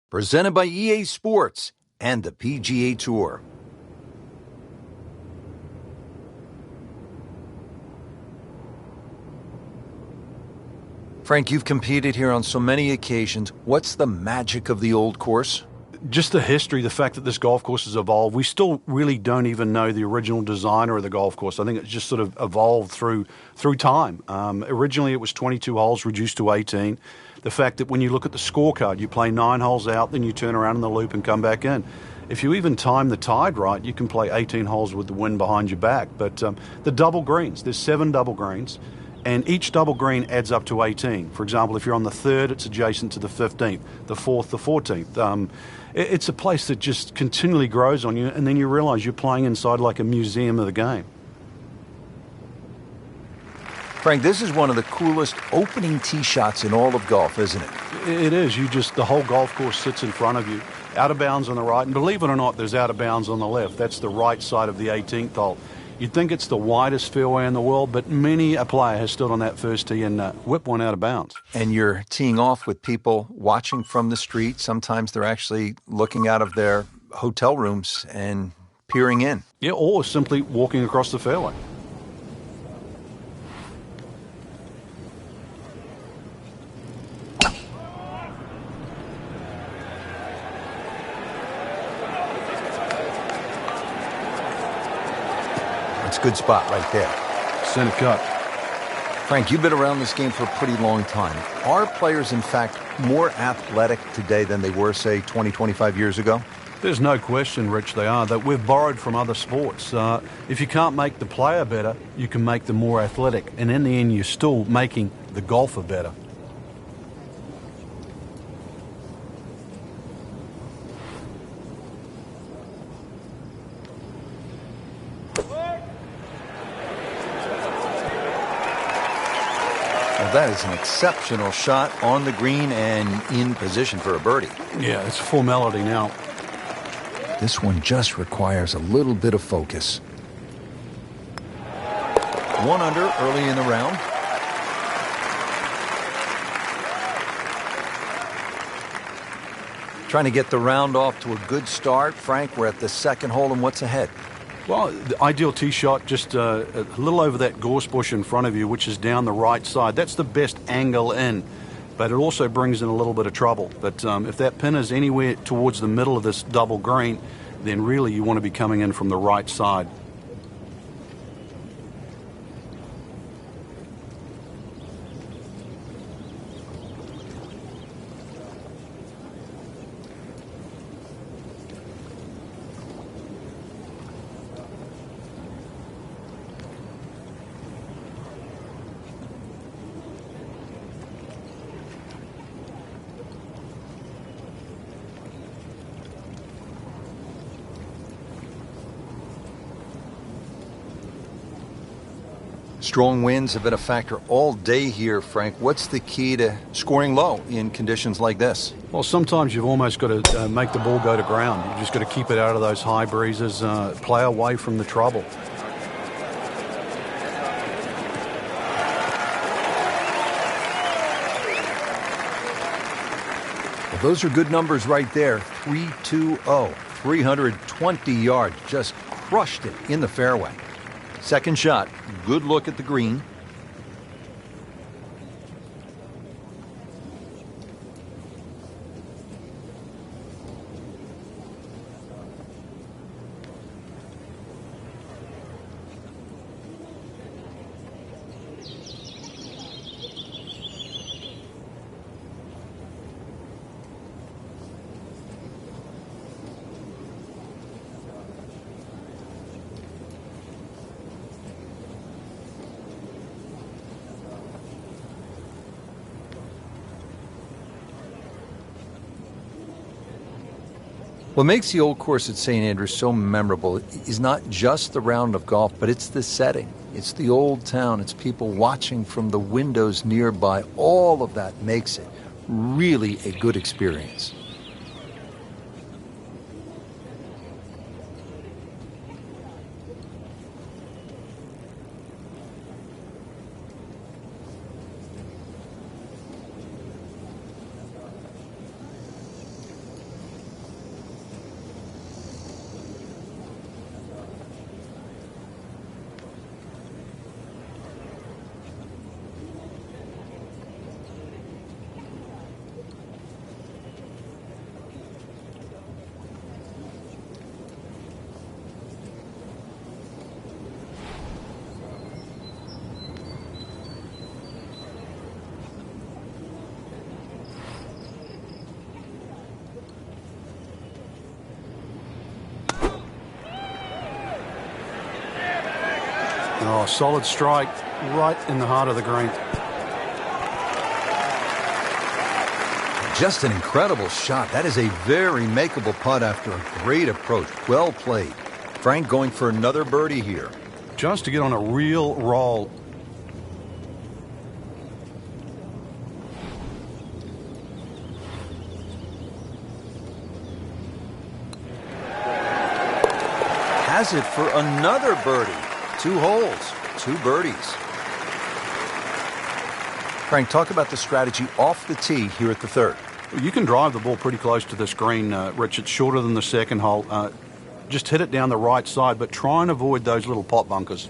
Presented by EA Sports and the PGA Tour. Frank, you've competed here on so many occasions. What's the magic of the old course? Just the history, the fact that this golf course has evolved. We still really don't even know the original designer of the golf course. I think it's just sort of evolved through time. Originally, it was 22 holes, reduced to 18. The fact that when you look at the scorecard, you play 9 holes out, then you turn around in the loop and come back in. If you even time the tide right, you can play 18 holes with the wind behind your back. But the double greens, there's 7 double greens. And each double green adds up to 18. For example, if you're on the 3rd, it's adjacent to the 15th, the 4th, the 14th. It's a place that just continually grows on you, and then you realize you're playing inside like a museum of the game. Frank, this is one of the coolest opening tee shots in all of golf, isn't it? It is. The whole golf course sits in front of you. Out of bounds on the right, and believe it or not, there's out of bounds on the left. That's the right side of the 18th hole. You'd think it's the widest fairway in the world, but many a player has stood on that first tee and whipped one out of bounds. And you're teeing off with people watching from the street. Sometimes they're actually looking out of their hotel rooms and peering in. Yeah, or simply walking across the fairway. It's a good spot right there. Center cut. Frank, you've been around this game for a pretty long time. Are players, in fact, more athletic today than they were, say, 20, 25 years ago? There's no question, Rich, they are. That we've borrowed from other sports. If you can't make the player better, you can make them more athletic. And in the end, you're still making the golfer better. Well, that is an exceptional shot on the green and in position for a birdie. Yeah, it's a formality now. This one just requires a little bit of focus. 1 under early in the round. Trying to get the round off to a good start. Frank, we're at the 2nd hole, and what's ahead? Well, the ideal tee shot, just a little over that gorse bush in front of you, which is down the right side. That's the best angle in, but it also brings in a little bit of trouble. But if that pin is anywhere towards the middle of this double green, then really you want to be coming in from the right side. Strong winds have been a factor all day here, Frank. What's the key to scoring low in conditions like this? Well, sometimes you've almost got to make the ball go to ground. You've just got to keep it out of those high breezes, play away from the trouble. Well, those are good numbers right there. 320, 320 yards. Just crushed it in the fairway. Second shot, good look at the green. What makes the old course at St. Andrews so memorable is not just the round of golf, but it's the setting. It's the old town. It's people watching from the windows nearby. All of that makes it really a good experience. Oh, solid strike right in the heart of the green. Just an incredible shot. That is a very makeable putt after a great approach. Well played. Frank going for another birdie here. Just to get on a real roll. Has it for another birdie. 2 holes, 2 birdies. Frank, talk about the strategy off the tee here at the third. You can drive the ball pretty close to this green, Rich. It's shorter than the second hole. Just hit it down the right side, but try and avoid those little pot bunkers.